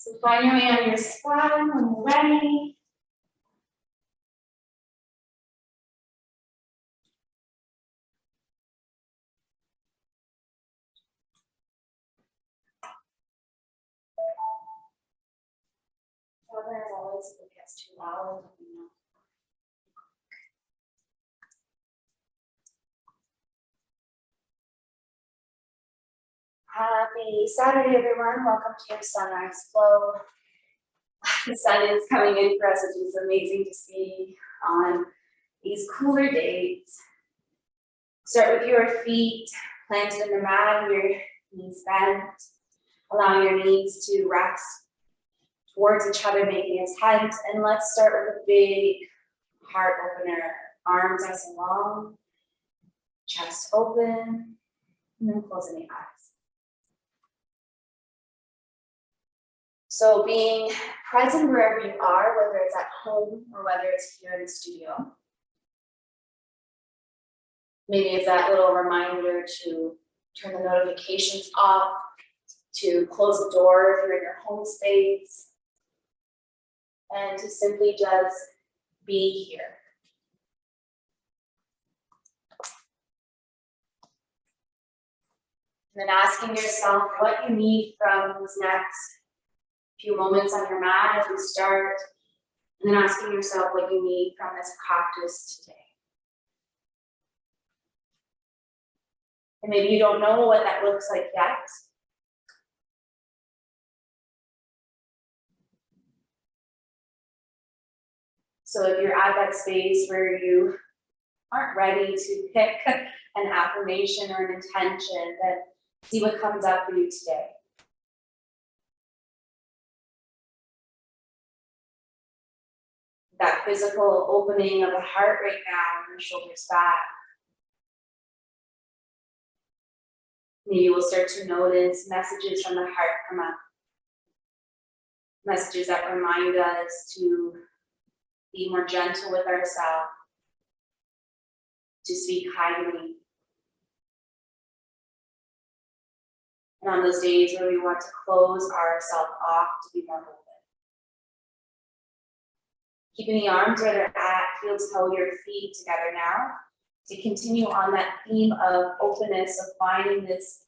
So find your way on your spine when you're ready. As always, if it gets too loud, let me know. Happy Saturday, everyone. Welcome to your sunrise flow. The sun is coming in for us, which is amazing to see on these cooler days. Start with your feet planted in the mat, your knees bent. Allow your knees to rest towards each other, making a tent. And let's start with a big heart opener. Arms nice and long, chest open, and then closing the eyes. So being present wherever you are, whether it's at home or whether it's here in the studio. Maybe it's that little reminder to turn the notifications off, to close the door if you're in your home space, and to simply just be here. And then asking yourself what you need from these next few moments on your mat as we start, and then asking yourself what you need from this practice today. And maybe you don't know what that looks like yet. So if you're at that space where you aren't ready to pick an affirmation or an intention, then see what comes up for you today. That physical opening of the heart right now, and the shoulders back. Maybe you will start to notice messages from the heart come up. Messages that remind us to be more gentle with ourselves, to speak kindly. And on those days where we want to close ourselves off, to be more open. Keeping the arms where they're at, heel to toe, your feet together now, to continue on that theme of openness, of finding this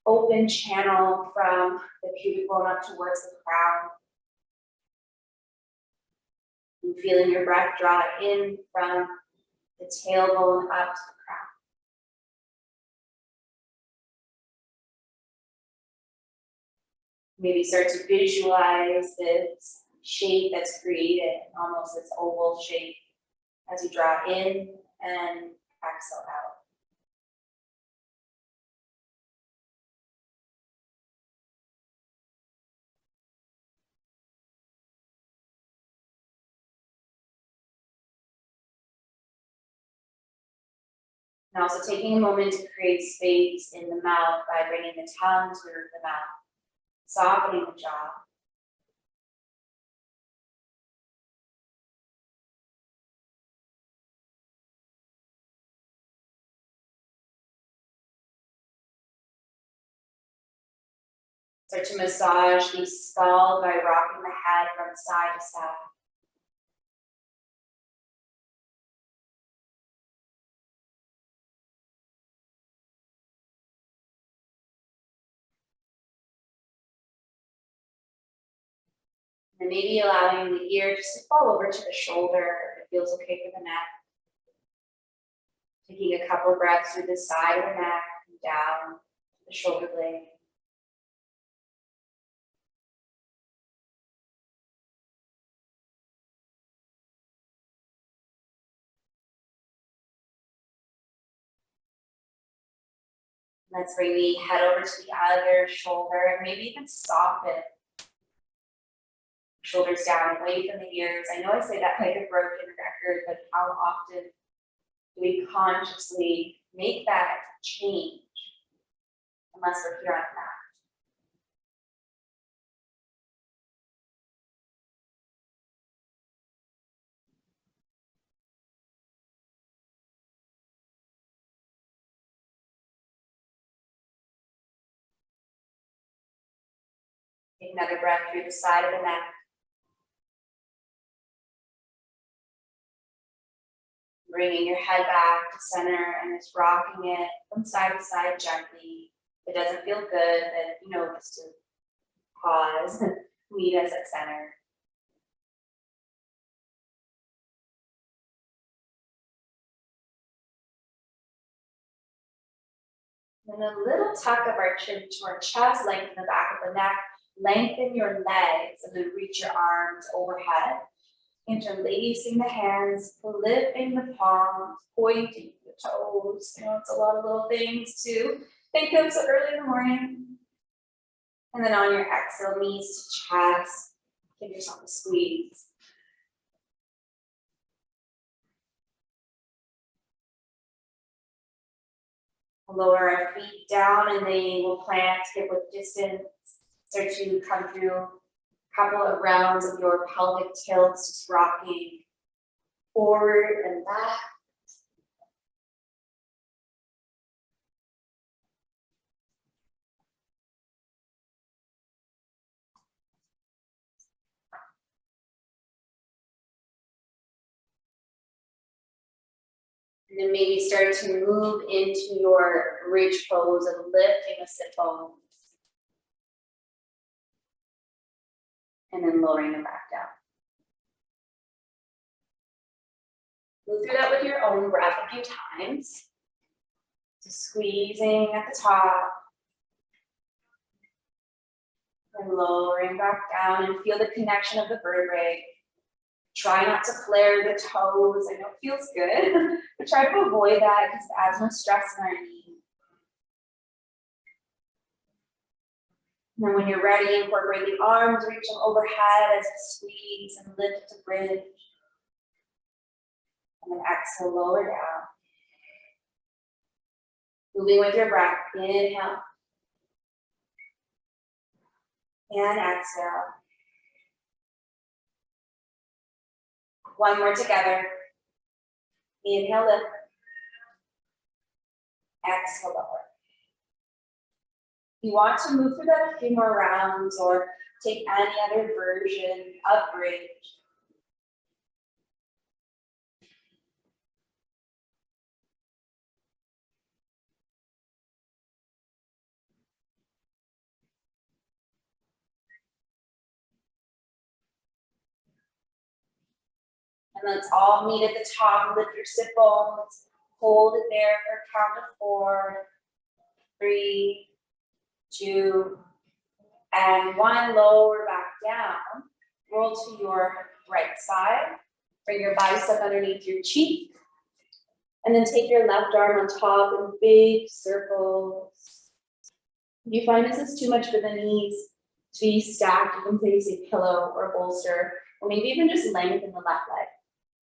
open channel from the pubic bone up towards the crown. And feeling your breath draw in from the tailbone up to the crown. Maybe start to visualize this shape that's created, almost this oval shape, as you draw in and exhale out. And also taking a moment to create space in the mouth by bringing the tongue to the mouth, softening the jaw. Start to massage the skull by rocking the head from side to side. And maybe allowing the ear just to fall over to the shoulder if it feels okay for the neck. Taking a couple of breaths through the side of the neck and down to the shoulder blade. Let's bring the head over to the other shoulder and maybe even soften. Shoulders down, away from the ears. I know I say that like a broken record, but how often do we consciously make that change unless we're here on that? Take another breath through the side of the neck. Bringing your head back to center and just rocking it from side to side gently. If it doesn't feel good, then you know just to pause and meet us at center. And a little tuck of our chin to our chest, lengthen the back of the neck, lengthen your legs, and then reach your arms overhead. Interlacing the hands, flipping the palms, pointing the toes. You know, it's a lot of little things to think of so early in the morning. And then on your exhale, knees to chest, give yourself a squeeze. Lower our feet down and they will plant hip width distance. Start to come through a couple of rounds of your pelvic tilts, just rocking forward and back. And then maybe start to move into your bridge pose of lifting the sit bones. And then lowering them back down. Move through that with your own breath a few times. Just squeezing at the top. And lowering back down and feel the connection of the vertebrae. Try not to flare the toes. I know it feels good, but try to avoid that because it adds more stress in our knee. And then when you're ready, incorporate the arms, reach them overhead as you squeeze and lift to bridge. And then exhale, lower down. Moving with your breath, inhale. And exhale. One more together. Inhale, lift. Exhale, lower. You want to move through that a few more rounds or take any other version of bridge. And let's all meet at the top. Lift your sit bones. Hold it there for a count of 4, 3, 2, and 1. Lower back down. Roll to your right side. Bring your bicep underneath your cheek. And then take your left arm on top in big circles. If you find this is too much for the knees to be stacked, you can place a pillow or bolster, or maybe even just lengthen the left leg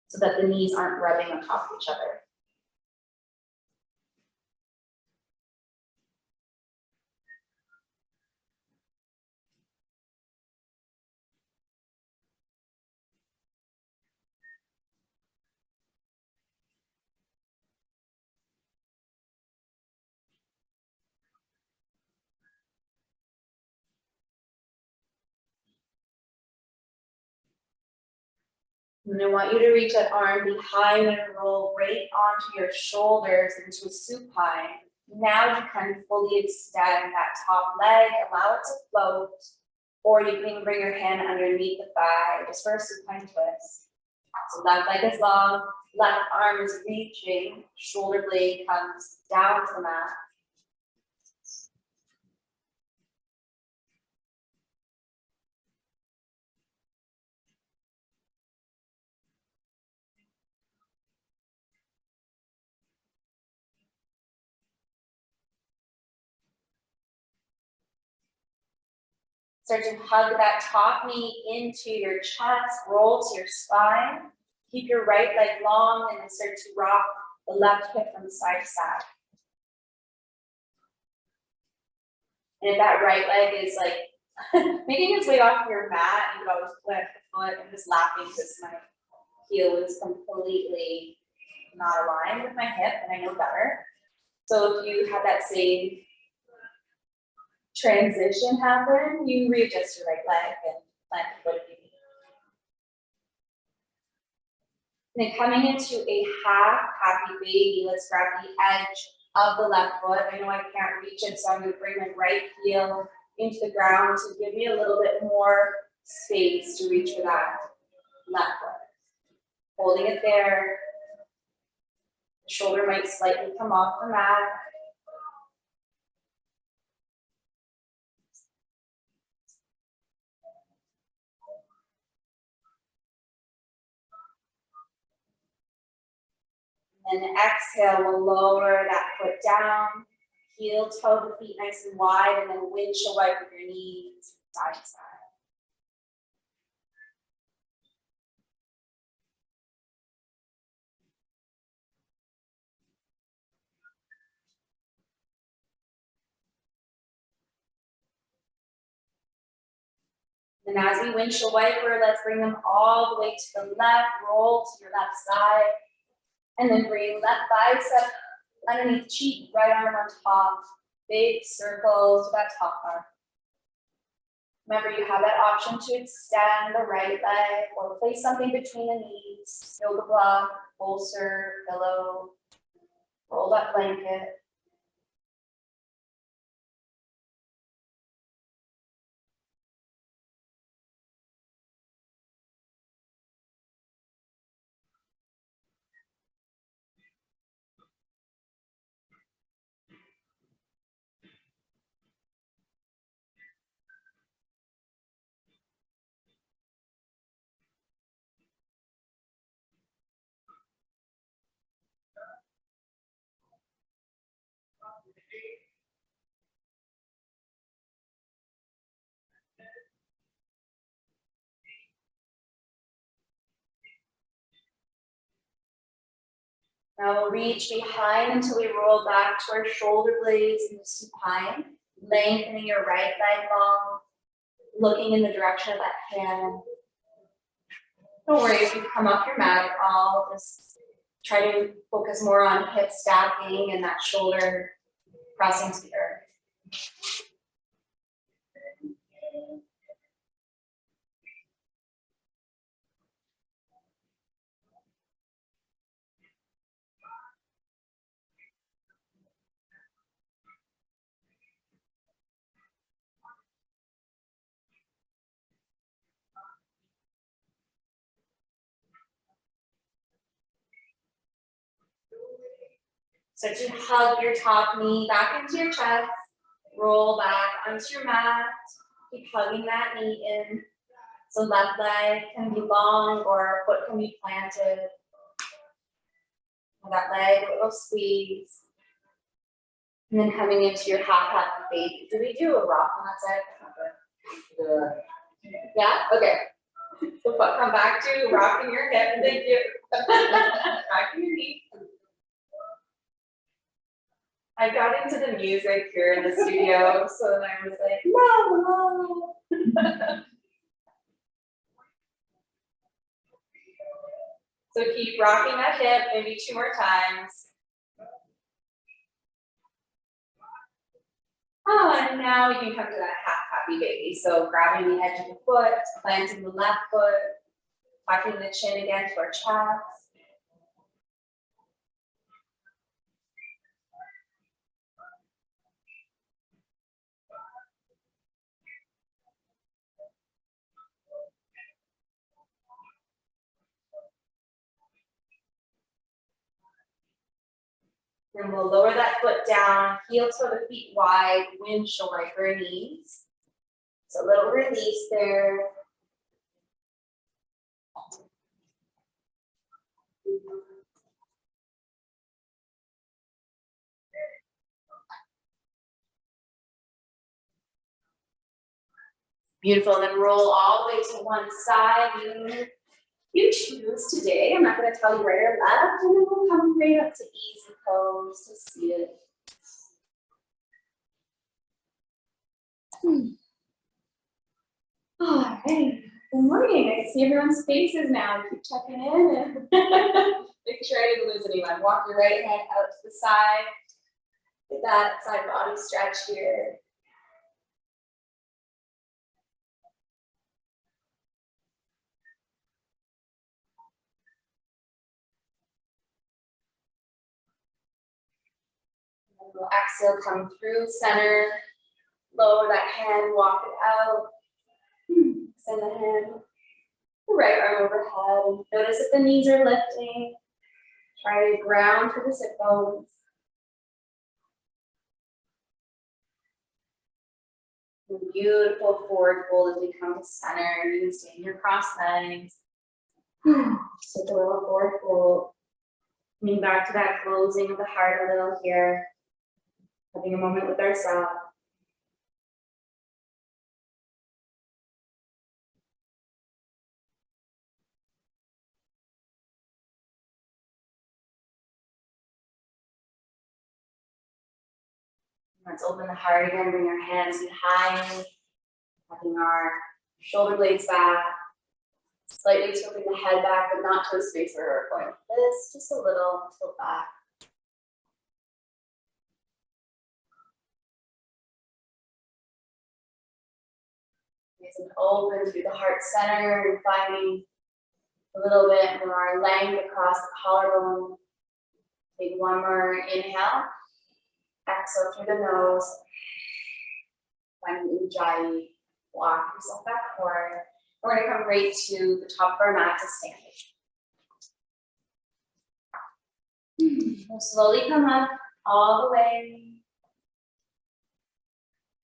so that the knees aren't rubbing on top of each other. And I want you to reach that arm behind and roll right onto your shoulders into a supine. Now you can fully extend that top leg, allow it to float, or you can bring your hand underneath the thigh just for a supine twist. So left leg is long, left arm is reaching, shoulder blade comes down to the mat. Start to hug that top knee into your chest, roll to your spine. Keep your right leg long and then start to rock the left hip from side to side. And if that right leg is like making its way off your mat, you could always flip the foot. I'm just laughing because my heel is completely not aligned with my hip and I know better. So if you have that same transition happen, you readjust your right leg and plant the foot if you need. And then coming into a half happy baby, let's grab the edge of the left foot. I know I can't reach it, so I'm going to bring my right heel into the ground to give me a little bit more space to reach for that left foot. Holding it there. The shoulder might slightly come off the mat. And then exhale, we'll lower that foot down, heel, toe, the feet nice and wide, and then windshield wipe with your knees side to side. And as we windshield wiper, let's bring them all the way to the left, roll to your left side, and then bring left bicep underneath cheek, right arm on top, big circles to that top bar. Remember, you have that option to extend the right leg or place something between the knees, yoga block, bolster, pillow, roll that blanket. Now we'll reach behind until we roll back to our shoulder blades into supine, lengthening your right leg long, looking in the direction of that hand. Don't worry if you come off your mat at all, just try to focus more on hip stacking and that shoulder pressing to the earth. So to hug your top knee back into your chest, roll back onto your mat, keep hugging that knee in. So left leg can be long or foot can be planted. That leg, a little squeeze. And then coming into your half happy baby. Did we do a rock on that side? Yeah? Okay. So come back to rocking your hip. Thank you. Rocking your knee. I got into the music here in the studio, so then I was like, no. So keep rocking that hip, maybe 2 more times. Oh, and now we can come to that half happy baby. So grabbing the edge of the foot, planting the left foot, tucking the chin again to our chest. Then we'll lower that foot down, heel toe the feet wide, windshield wiper knees. So a little release there. Beautiful, and then roll all the way to one side. You choose today. I'm not going to tell you right or left, and then we'll come right up to easy pose to see it. All right. Good morning. I can see everyone's faces now. Keep checking in and make sure I didn't lose anyone. Walk your right hand out to the side. Get that side body stretch here. We'll exhale, come through center. Lower that hand, walk it out. Send the hand, right arm overhead. Notice if the knees are lifting. Try to ground through the sit bones. Beautiful forward fold as we come to center. You can stay in your cross legs. Just take a little forward fold. Coming back to that closing of the heart a little here. Having a moment with ourselves. Let's open the heart again, bring our hands behind, having our shoulder blades back, slightly tilting the head back, but not to a space where we're going like this, just a little tilt back. Nice and open through the heart center and finding a little bit more length across the collarbone. Take one more inhale. Exhale through the nose. Find Ujjayi. Walk yourself back forward. We're going to come right to the top of our mat to standing. We'll slowly come up all the way.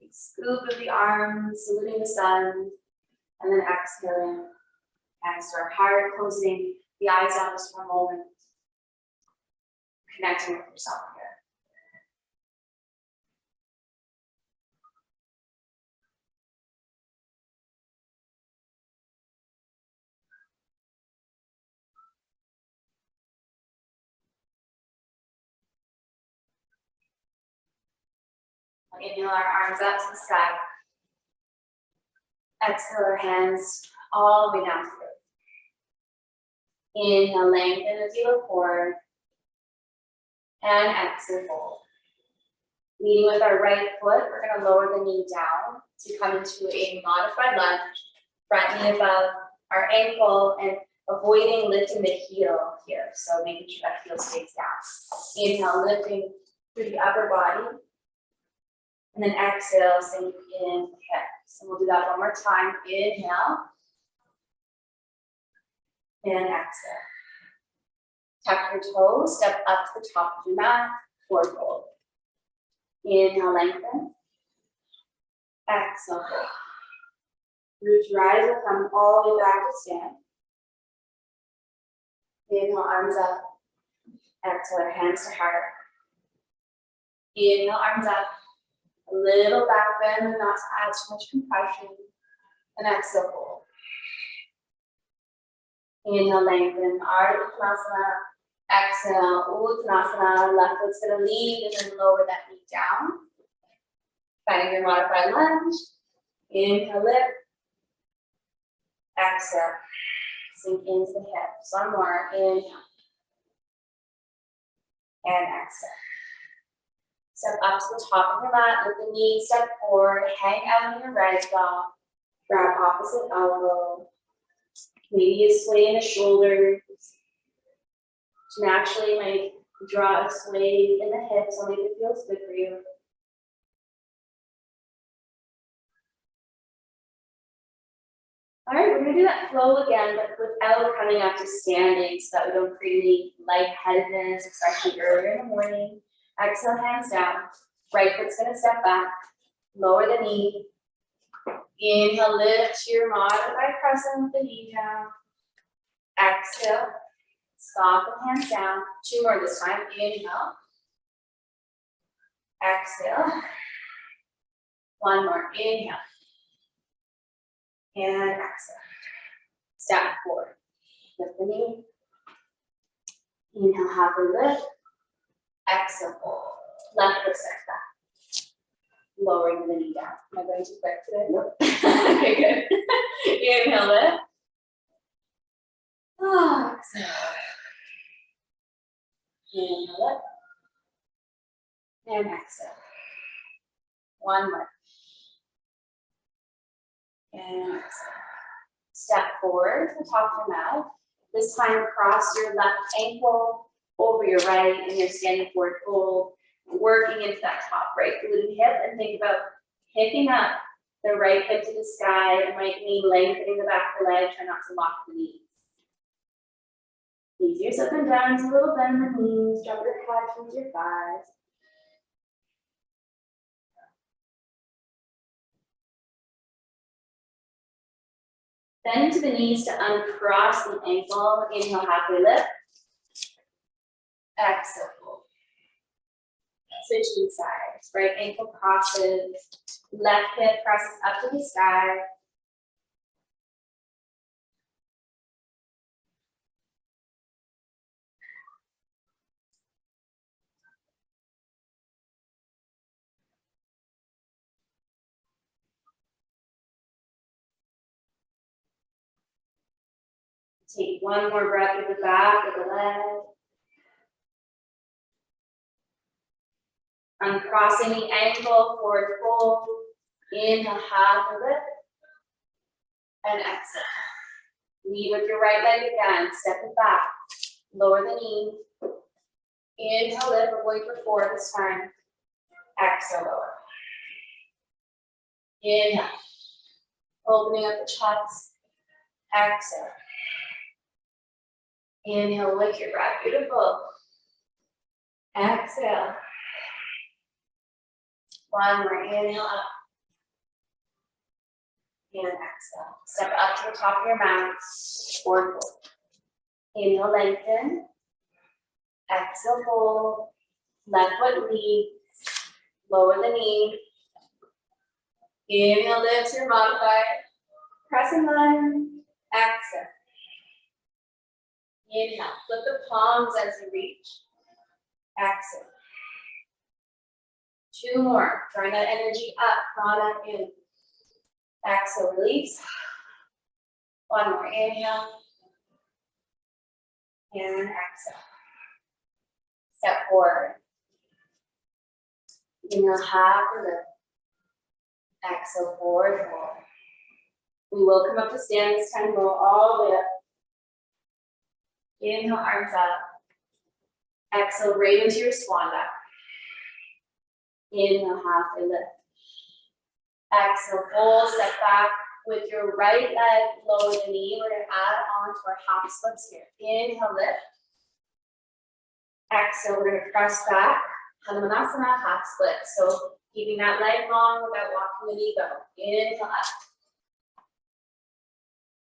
Big scoop of the arms, saluting the sun, and then exhaling. Hands to our heart, closing the eyes out just for a moment. Connecting with yourself here. Inhale our arms up to the sky. Exhale our hands all the way down to the earth. Inhale, lengthen as you look forward. And exhale, fold. Leading with our right foot, we're going to lower the knee down to come into a modified lunge. Front knee above our ankle and avoiding lifting the heel here. So making sure that heel stays down. Inhale, lifting through the upper body. And then exhale, sink in the hips. And we'll do that one more time. Inhale. And exhale. Tuck your toes, step up to the top of your mat, forward fold. Inhale, lengthen. Exhale, fold. Root your eyes will come all the way back to stand. Inhale, arms up. Exhale, hands to heart. Inhale, arms up. A little back bend, and not to add too much compression. And exhale, fold. Inhale, lengthen, Ardha Uttanasana. Exhale, Uttanasana. Left foot's gonna lead, and then lower that knee down. Finding your modified lunge. Inhale, lift. Exhale, sink into the hips. One more, inhale. And exhale. Step up to the top of your mat, lift the knees, step forward, hang out in your ragdoll. Grab opposite elbow. Maybe you sway in the shoulders. Naturally might draw a sway in the hips, only if it feels good for you. All right, we're gonna do that flow again, but without coming up to standing so that we don't create any lightheadedness, especially earlier in the morning. Exhale, hands down. Right foot's gonna step back. Lower the knee. Inhale, lift your modified crescent with the knee down. Exhale, soften hands down. Two more this time. Inhale. Exhale. One more. Inhale. And exhale. Step forward. Lift the knee. Inhale, halfway lift. Exhale, fold. Left foot steps back. Lowering the knee down. Am I going too quick today? Nope. Okay, good. Inhale, lift. Exhale. Inhale, lift. And exhale. One more. And exhale. Step forward to the top of your mat. This time cross your left ankle over your right and you're standing forward fold. Working into that top right glute and hip, and think about picking up the right hip to the sky. It might mean lengthening the back of the leg, try not to lock the knees. Ease yourself and down to a little bend in the knees, drop your head towards your thighs. Bend to the knees to uncross the ankle. Inhale, halfway lift. Exhale, fold. Switching sides. Right ankle crosses. Left hip presses up to the sky. Take one more breath at the back of the leg. Uncrossing the ankle, forward fold. Inhale, half a lift. And exhale. Lead with your right leg again. Step it back. Lower the knee. Inhale, lift. We're going for 4 this time. Exhale, lower. Inhale. Opening up the chest. Exhale. Inhale with your breath. Beautiful. Exhale. One more. Inhale up. And exhale. Step up to the top of your mat. Forward fold. Inhale, lengthen. Exhale, fold. Left foot leads. Lower the knee. Inhale, lift your modified. Press and line. Exhale. Inhale. Flip the palms as you reach. Exhale. 2 more. Drawing that energy up. Prana in. Exhale, release. 1 more. Inhale. And exhale. Step forward. Inhale, half a lift. Exhale, forward fold. We will come up to stand this time. Roll all the way up. Inhale, arms up. Exhale, right into your swan dive. Inhale, halfway lift. Exhale, full step back with your right leg, lower the knee. We're going to add on to our half splits here. Inhale, lift. Exhale, we're going to press back. Hanumanasana, half split. So keeping that leg long without walking the knee go. Inhale up.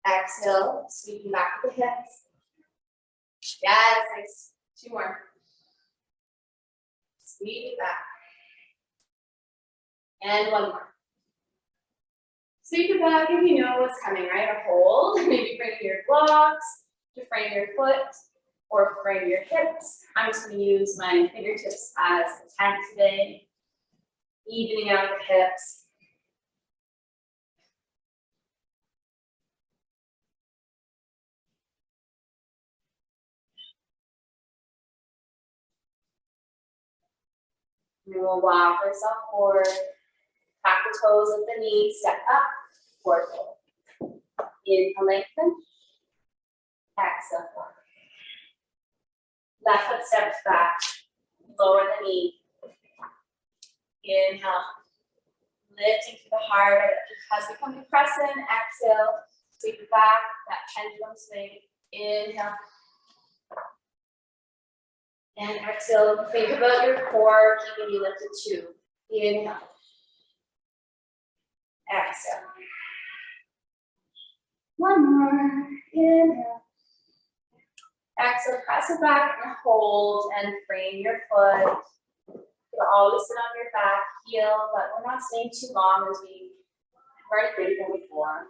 Exhale, sweeping back with the hips. Yes, nice. 2 more. Sweep it back. And 1 more. Sweep it back if you know what's coming, right? A hold. Maybe bring your blocks to frame your foot or frame your hips. I'm just going to use my fingertips as a tent today. Evening out the hips. And we'll walk ourselves forward. Tap the toes at the knees, step up, forward fold. Inhale, lengthen. Exhale, forward. Left foot steps back. Lower the knee. Inhale. Lifting to the heart as we come to crescent. Exhale. Sweep it back. That pendulum swing. Inhale. And exhale. Think about your core, keeping you lifted too. Inhale. Exhale. 1 more. Inhale. Exhale, press it back and hold and frame your foot. You'll always sit on your back heel, but we're not staying too long as we already did them before.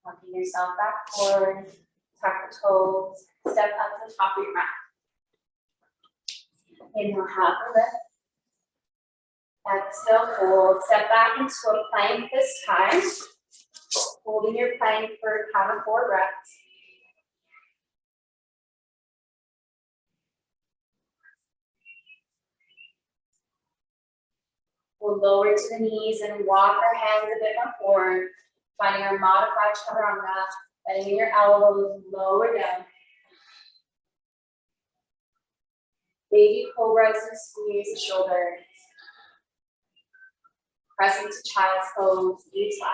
Walking yourself back forward, tuck the toes, step up to the top of your mat. Inhale, half a lift. Exhale, hold. Step back into a plank this time. Holding your plank for a count of 4 breaths. We'll lower to the knees and walk our hands a bit more forward, finding our modified chaturanga, bending your elbows, lower down. Baby cobras and squeeze the shoulders. Pressing to child's pose, knees flat.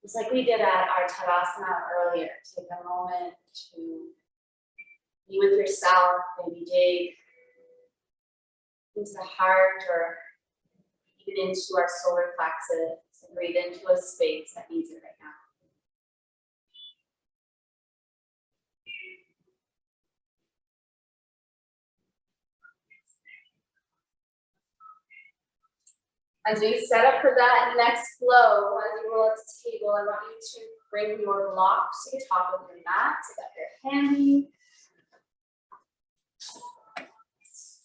Just like we did at our Tadasana earlier, take a moment to be with yourself, maybe dig into the heart or even into our solar plexus and breathe into a space that needs it right now. As we set up for that next flow, as you roll up to the table, I want you to bring your blocks to the top of your mat so that they're handy.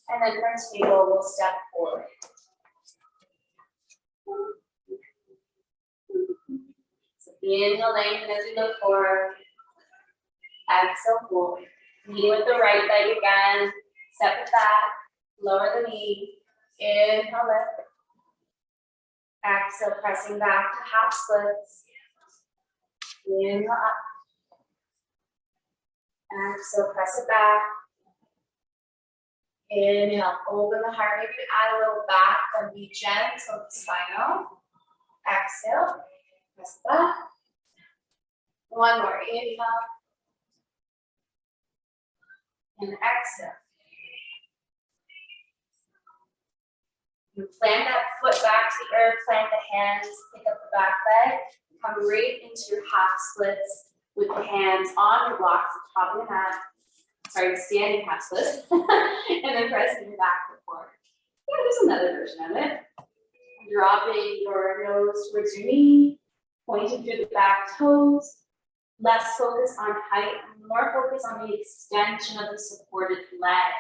And then from table, we'll step forward. So inhale, lengthen as we look forward. Exhale, forward. Knee with the right leg again. Step it back. Lower the knee. Inhale, lift. Exhale, pressing back to half splits. Inhale up. Exhale, press it back. Inhale, open the heart. Maybe add a little back and be gentle with the spinal. Exhale, press it back. One more. Inhale. And exhale. You plant that foot back to the earth, plant the hands, pick up the back leg, come right into your half splits with the hands on your blocks, top of your mat. Sorry, standing half splits, and then pressing your back foot forward. Yeah, there's another version of it. Dropping your nose towards your knee, pointing through the back toes. Less focus on height, more focus on the extension of the supported leg.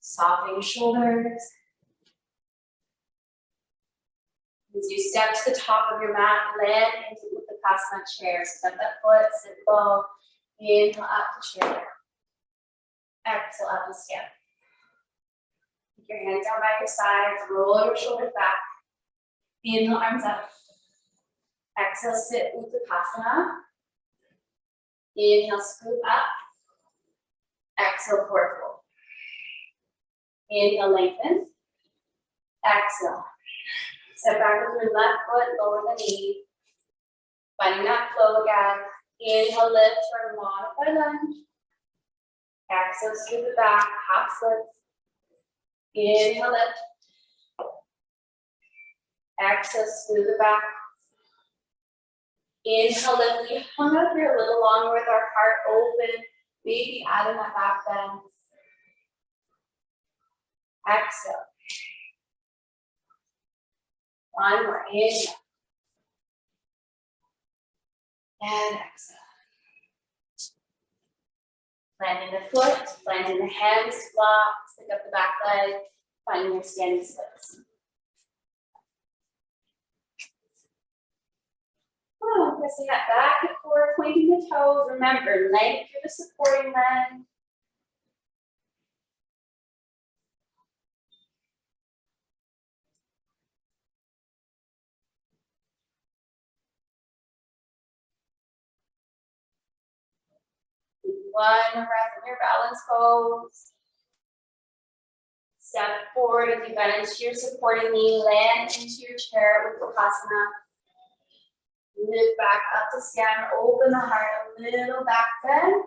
Softening shoulders. As you step to the top of your mat, land into the Uttanasana chair. Step that foot, sit low. Inhale up to chair. Exhale up to stand. Keep your hands down by your sides. Roll your shoulders back. Inhale, arms up. Exhale, sit Uttanasana. Inhale, scoop up. Exhale, forward fold. Inhale, lengthen. Exhale. Step back with your left foot, lower the knee. Finding that flow again. Inhale, lift for a modified lunge. Exhale, scoop it back, half splits. Inhale, lift. Exhale, scoop it back. Inhale, lift. We hung up here a little longer with our heart open. Maybe adding that back bend. Exhale. One more. Inhale. And exhale. Planting the foot, planting the hands, blocks, pick up the back leg, finding your standing splits. Oh, pressing that back and forth, pointing the toes. Remember, length through the supporting leg. One breath in your balance pose. Step forward as you bend into your supporting knee, land into your chair with Uttanasana. Lift back up to stand, open the heart, a little back bend.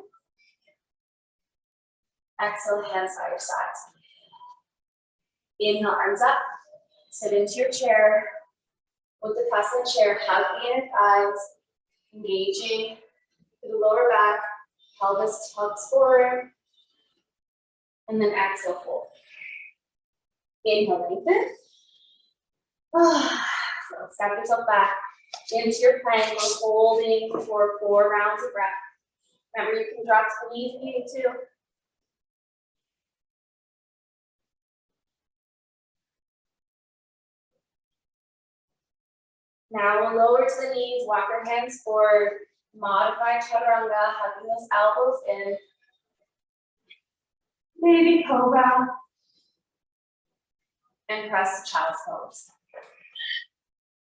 Exhale, hands by your sides. Inhale, arms up, sit into your chair. Uttanasana chair, hug the inner thighs, engaging through the lower back. Pelvis tucks forward, and then exhale, fold. Inhale, lengthen. So step yourself back. into your plank, we're holding for 4 rounds of breath. Remember, you can drop to the knees if you need to. Now we'll lower to the knees, walk our hands forward, modified chaturanga, hugging those elbows in. Baby cobra. And press child's pose.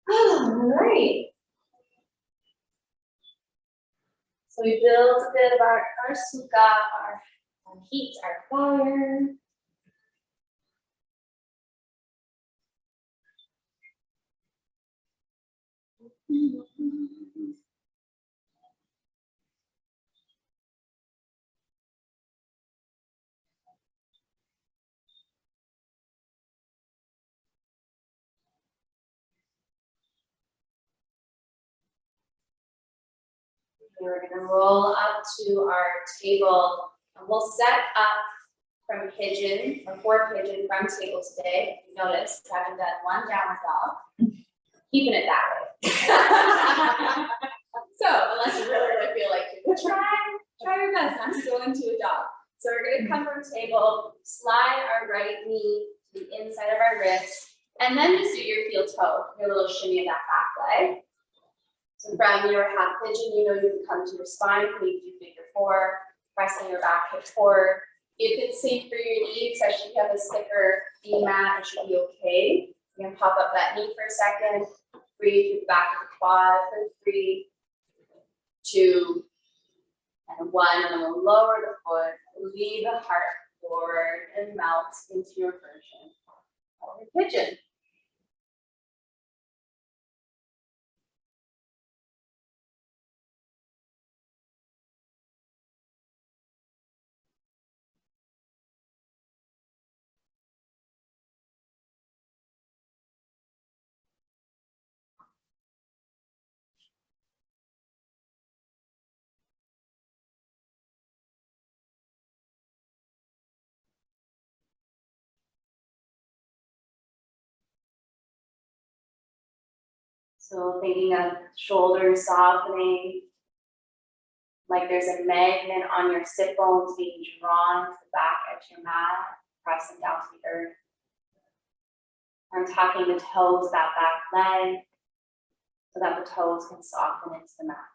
All right. So we built a bit of our sukha, our heat, our fire. We're going to roll up to our table. And we'll set up from pigeon or forward pigeon from table today. You notice we haven't done one downward dog. Keeping it that way. So unless you really feel like it, try your best not to go into a dog. So we're going to come from table, slide our right knee to the inside of our wrist, and then just do your heel toe, your little shimmy of that back leg. So from your half pigeon, you know you can come to your spine, you can do figure 4, pressing your back hip forward. You can sink through your knee, especially if you have a thicker knee mat, it should be okay. You can pop up that knee for a second, breathe through the back of the quad for 3, 2, and 1, and then we'll lower the foot, lead the heart forward, and melt into your version of your pigeon. So thinking of shoulders softening, like there's a magnet on your sit bones being drawn to the back edge of your mat, pressing down to the earth. And tucking the toes of that back leg so that the toes can soften into the mat.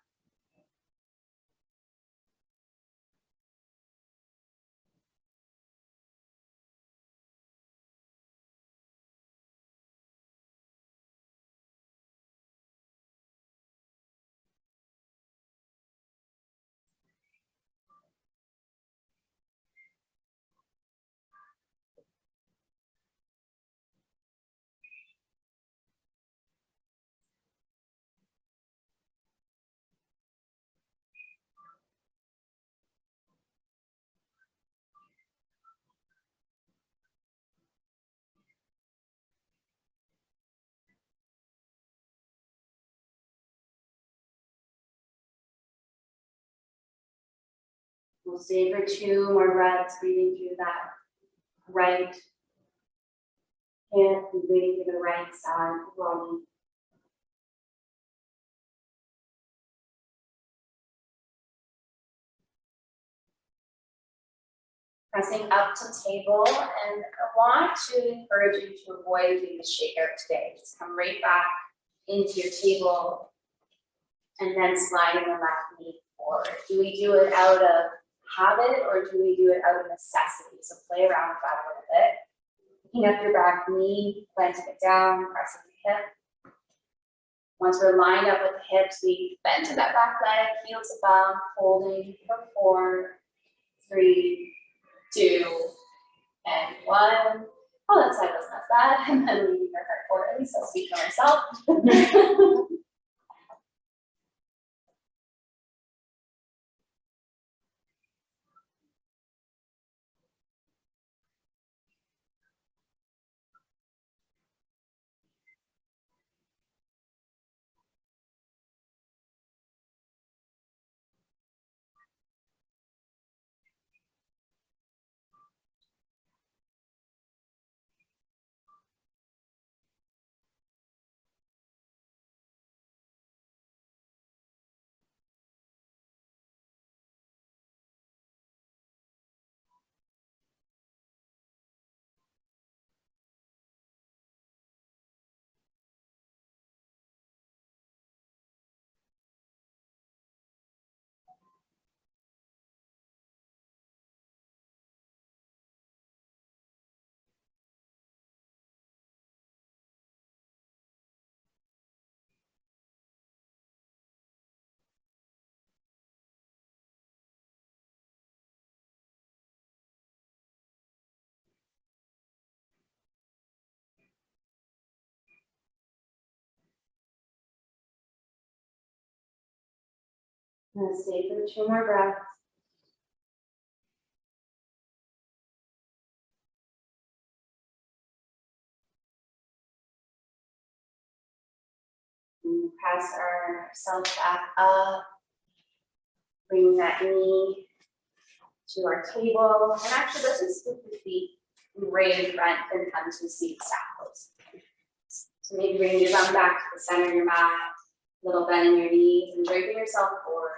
We'll stay for 2 more breaths, breathing through that right hip and breathing through the right side of the body. Pressing up to table, and I want to encourage you to avoid doing the shakeout today. Just come right back into your table and then sliding the left knee forward. Do we do it out of habit or do we do it out of necessity? So play around with that a little bit. Picking up your back knee, planting it down, pressing the hip. Once we're lined up with the hips, we bend to that back leg, heel to bum, holding for 4, 3, 2, and 1. Oh, that side wasn't as bad. And then leaving your heart forward. At least I'll speak for myself. And stay for 2 more breaths. And press ourselves back up. Bring that knee to our table. And actually, let's just flip the feet right in front and come to seated staff pose. So maybe bring your bum back to the center of your mat, little bend in your knees, and draping yourself forward.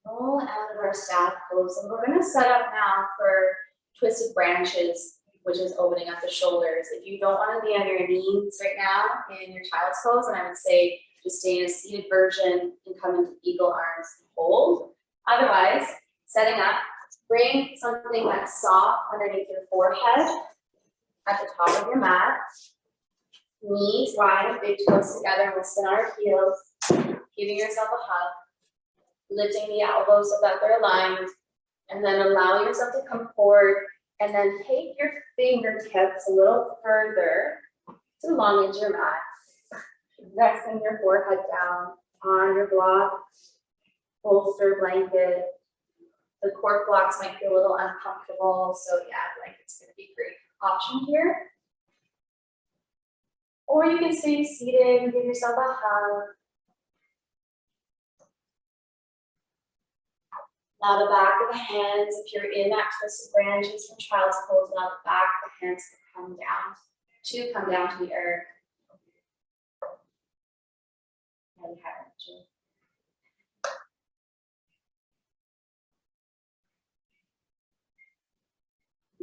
Roll out of our staff pose, and we're going to set up now for twisted branches, which is opening up the shoulders. If you don't want to be on your knees right now in your child's pose, then I would say just stay in a seated version and come into eagle arms and hold. Otherwise, setting up, bring something that's soft underneath your forehead at the top of your mat. Knees wide, big toes together, we'll spin our heels, giving yourself a hug. Lifting the elbows so that they're aligned, and then allow yourself to come forward, and then take your fingertips a little further to long into your mat. Resting your forehead down on your block, bolster, blanket. The cork blocks might feel a little uncomfortable, so yeah, blanket's gonna be a great option here. Or you can stay seated and give yourself a hug. Now the back of the hands, if you're in that twisted branches from child's pose, now the back of the hands come down to the earth. And we have it.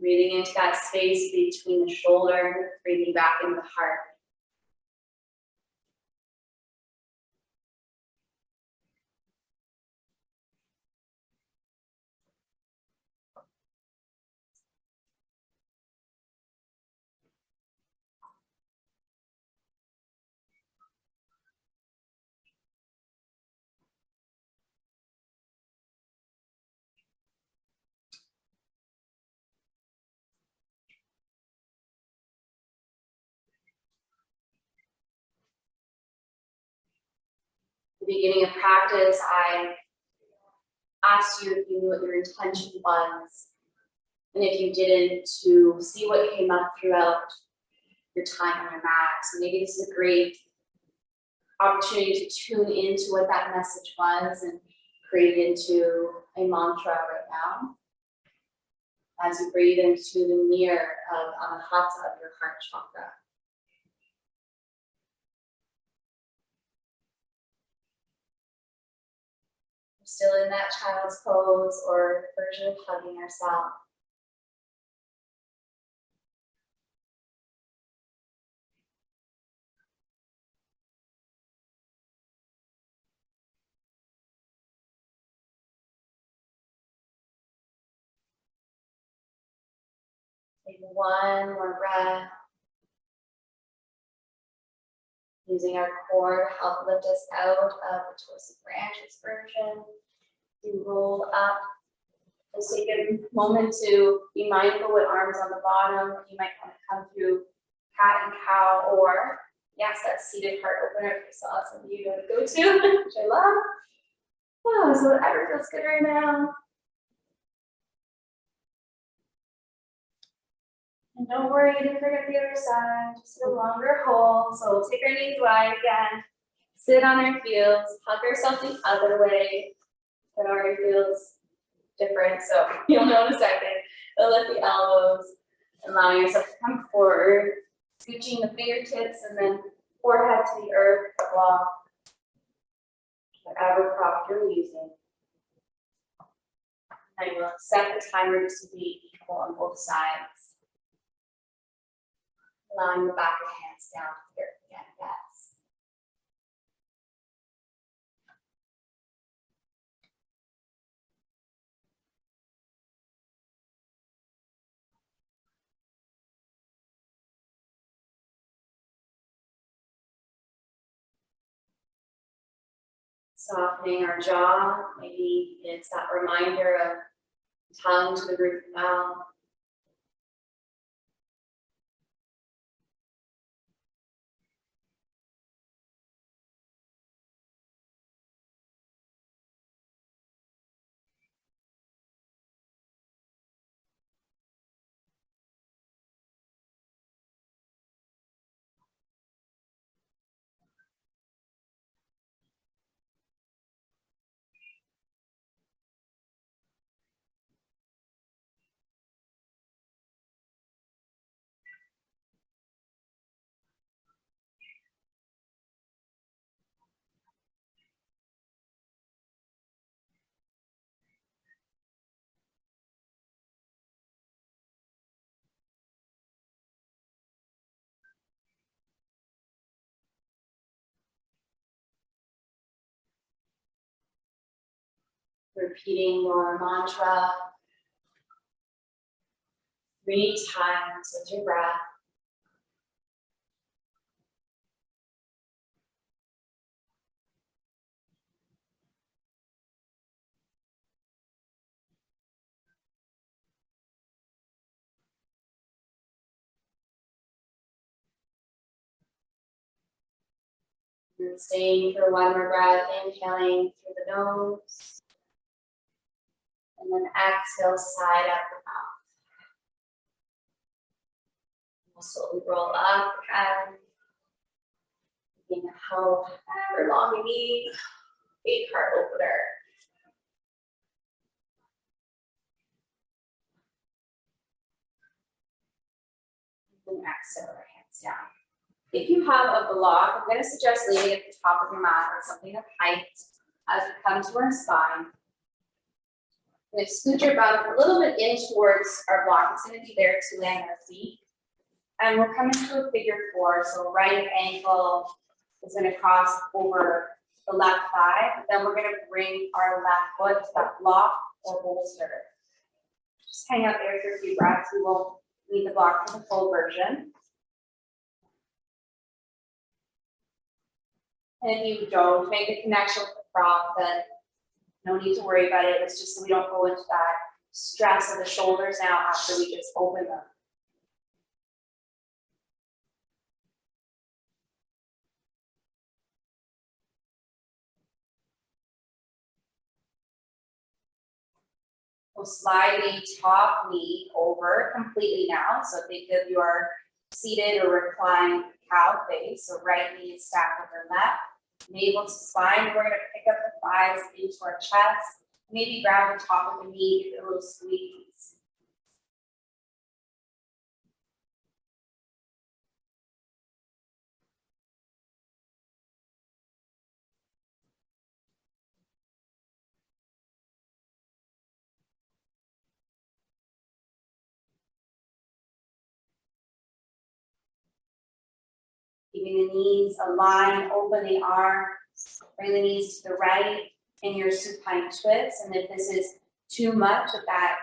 Breathing into that space between the shoulder, breathing back into the heart. At the beginning of practice, I asked you if you knew what your intention was, and if you didn't, to see what came up throughout your time on your mat. So maybe this is a great opportunity to tune into what that message was and create it into a mantra right now. As you breathe into the mirror of Anahata, your heart chakra. We're still in that child's pose or version of hugging ourselves. Take one more breath. Using our core to help lift us out of the twisted branches version. You roll up. Let's take a moment to be mindful with arms on the bottom. You might want to come through cat and cow, or yes, that seated heart opener. So that's something you want to go to, which I love. Oh, so whatever feels good right now. And don't worry, you didn't forget the other side, just a longer hold. So we'll take our knees wide again, sit on our heels, hug ourselves the other way. That already feels different, so you'll know in a second. So lift the elbows, allowing yourself to come forward, scooching the fingertips and then forehead to the earth, the block, whatever prop you're using. And we'll set the timers to be equal on both sides. Allowing the back of the hands down to the earth again, yes. Softening our jaw, maybe it's that reminder of tongue to the roof of the mouth. Repeating your mantra 3 times with your breath. And staying for 1 more breath, inhaling through the nose. And then exhale, side out the mouth. We'll slowly roll up and begin to hold however long you need. Big heart opener. And then exhale, our hands down. If you have a block, I'm going to suggest leaving it at the top of your mat or something of height as we come to our spine. I'm going to scoot your bum a little bit in towards our block. It's going to be there to land our feet. And we're coming to a figure 4. So right ankle is going to cross over the left thigh. But then we're going to bring our left foot to that block or bolster. Just hang out there for a few breaths. We won't need the block for the full version. And if you don't make a connection with the prop, then no need to worry about it. It's just so we don't go into that stress of the shoulders now after we just open them. We'll slide the top knee over completely now. So think of your seated or reclined cow face. So right knee is stacked over left. Navel to spine. We're going to pick up the thighs into our chest. Maybe grab the top of the knee, give it a little squeeze. Keeping the knees aligned, open the arms, bring the knees to the right in your supine twist. And if this is too much of that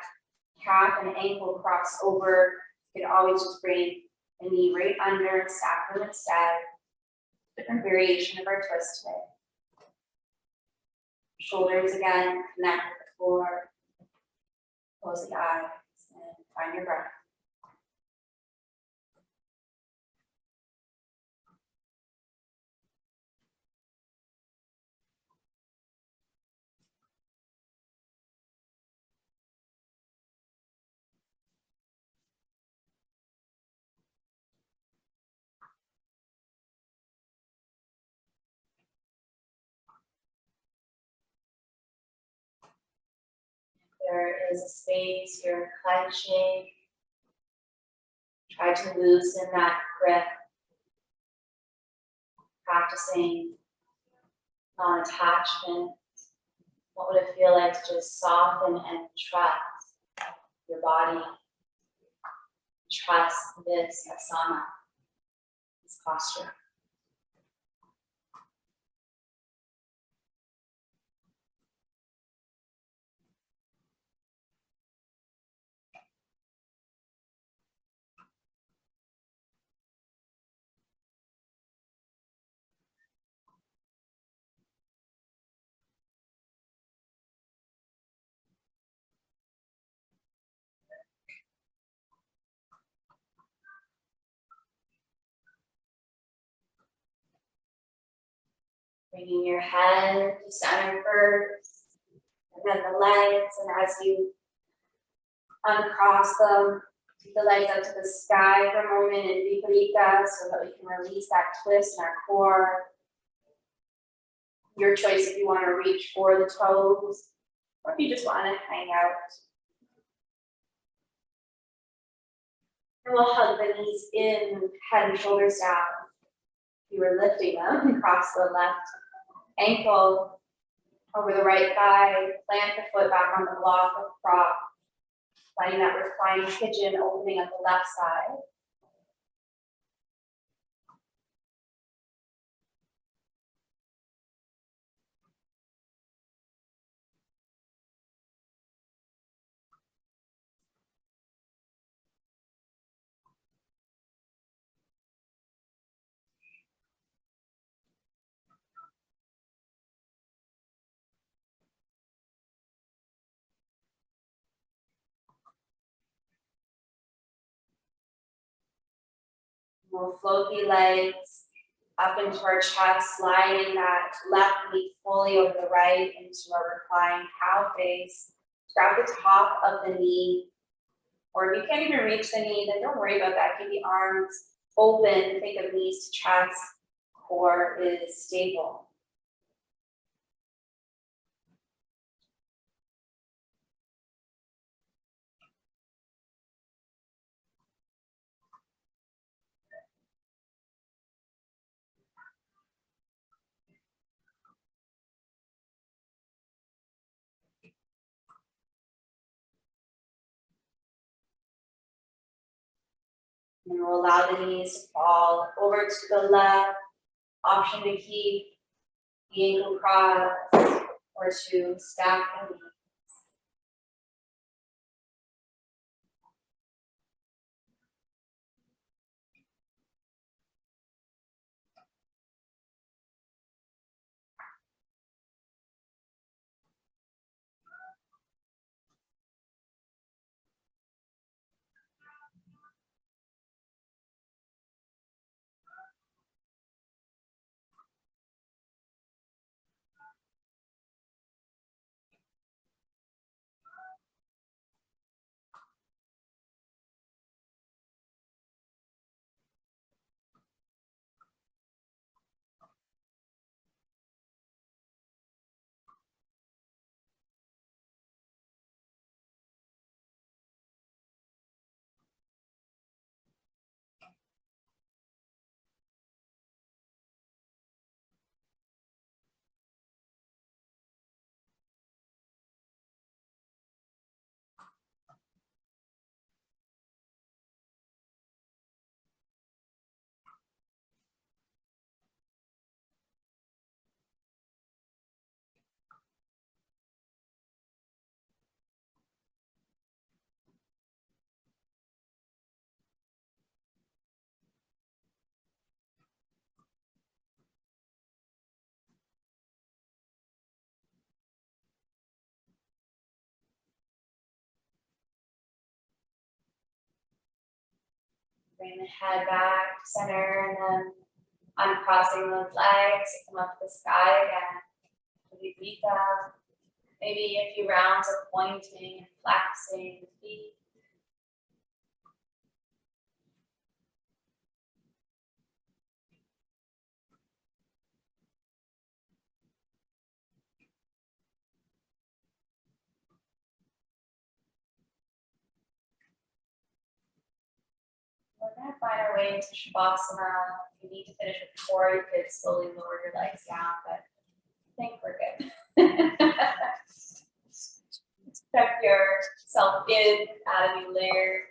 calf and ankle cross over, you can always just bring the knee right under, stack them instead. Different variation of our twist today. Shoulders again, connect with the floor. Close the eyes and find your breath. There is a space you're clenching. Try to loosen that grip. Practicing non-attachment. What would it feel like to just soften and trust your body? Trust this asana, this posture. Bringing your head to center first, and then the legs, and as you uncross them, take the legs up to the sky for a moment in Viparita so that we can release that twist in our core. Your choice if you want to reach for the toes or if you just want to hang out. And we'll hug the knees in, head and shoulders down. You were lifting them, cross the left ankle over the right thigh, plant the foot back on the block of prop, finding that reclining pigeon opening up the left side. We'll float the legs up into our chest, sliding that left knee fully over the right into our reclined cow face. Grab the top of the knee, or if you can't even reach the knee, then don't worry about that. Keep the arms open, think of knees to chest, core is stable. And we'll allow the knees to fall over to the left. Option to keep the ankle crossed or to stack the knees. Bring the head back to center and then uncrossing those legs, come up to the sky again. Viparita. Maybe a few rounds of pointing and flexing the feet. We're going to find our way into Shavasana. If you need to finish with core, you could slowly lower your legs down, but I think we're good. Tuck yourself in, add a new layer.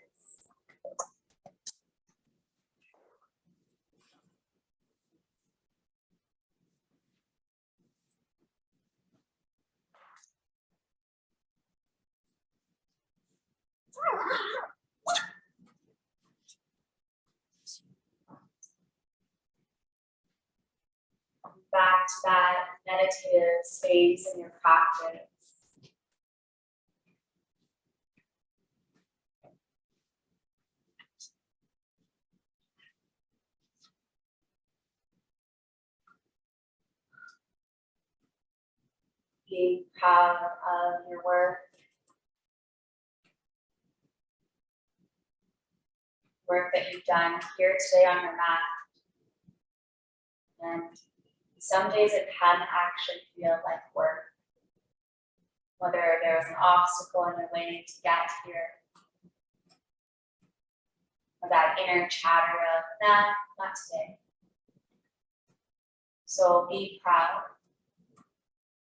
Back to that meditative space in your practice. being proud of your work. Work that you've done here today on your mat. And some days it can actually feel like work. Whether there was an obstacle in your way to get here, or that inner chatter of, nah, not today. So be proud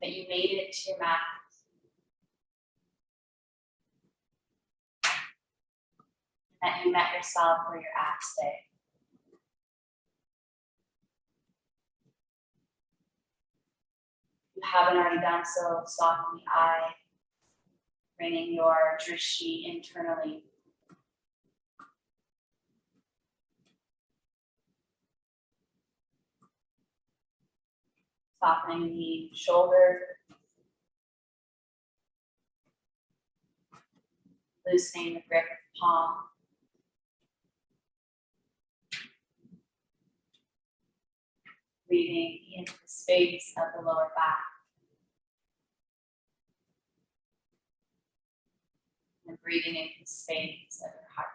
that you made it to your mat. That you met yourself where you're at today. If you haven't already done so, soften the eye, bringing your drishti internally. Softening the shoulder, loosening the grip of the palm. Breathing into the space of the lower back. And breathing into the space of your heart.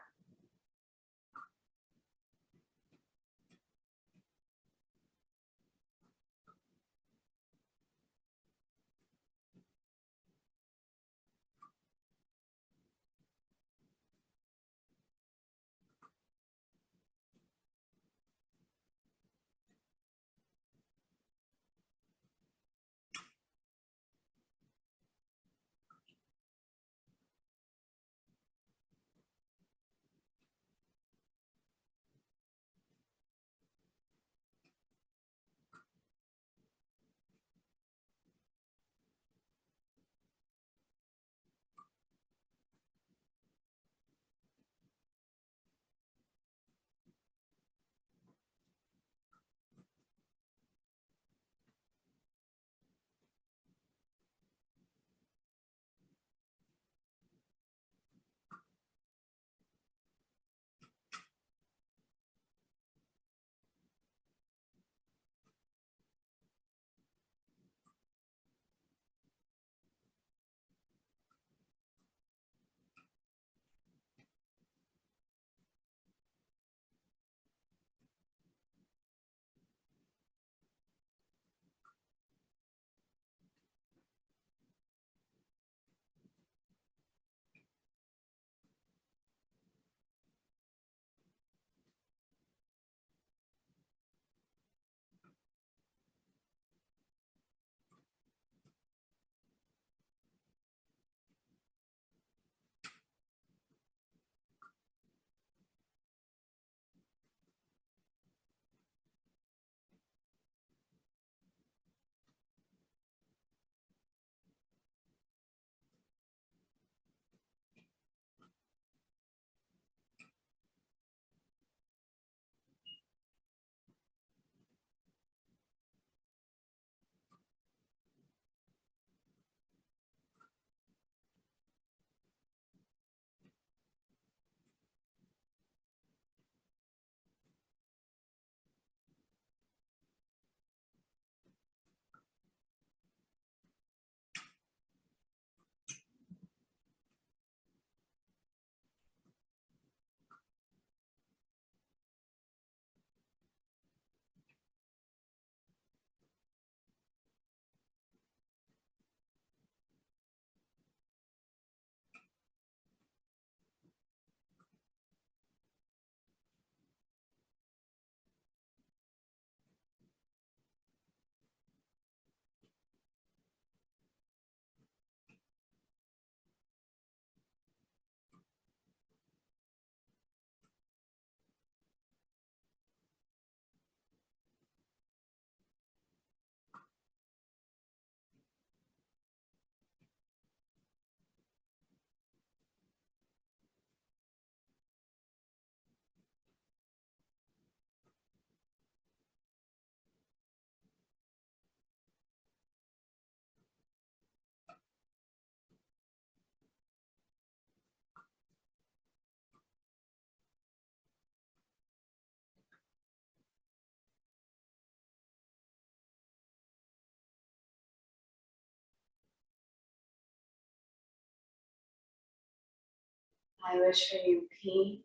I wish for you peace.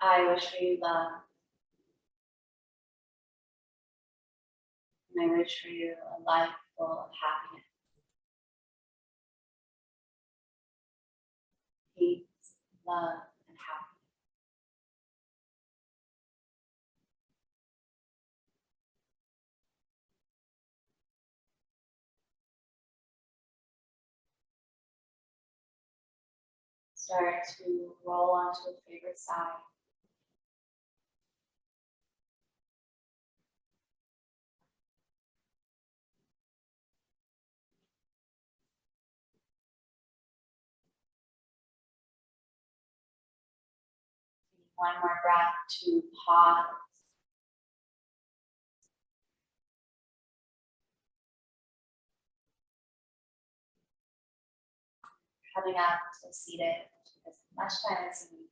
I wish for you love. And I wish for you a life full of happiness. Peace, love, and happiness. Start to roll onto a favorite side. One more breath to pause. Coming up to seated as much time as you need.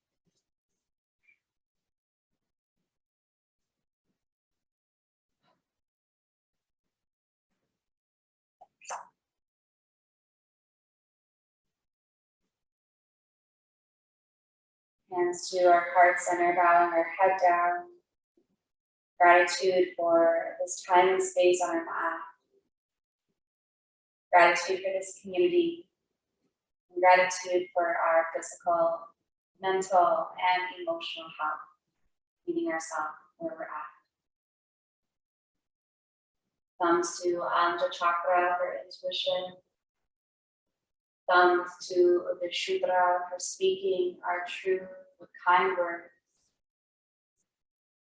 Hands to our heart center, bowing our head down. Gratitude for this time and space on our mat. Gratitude for this community. And gratitude for our physical, mental, and emotional health. Meeting ourselves where we're at. Thumbs to Anahata chakra for intuition. Thumbs to the Shudra for speaking our truth with kind words.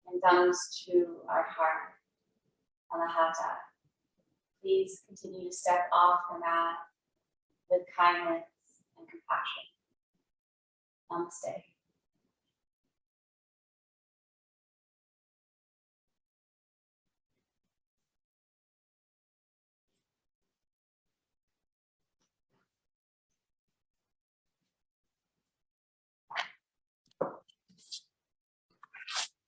And thumbs to our heart, Anahata. Please continue to step off the mat with kindness and compassion. Namaste.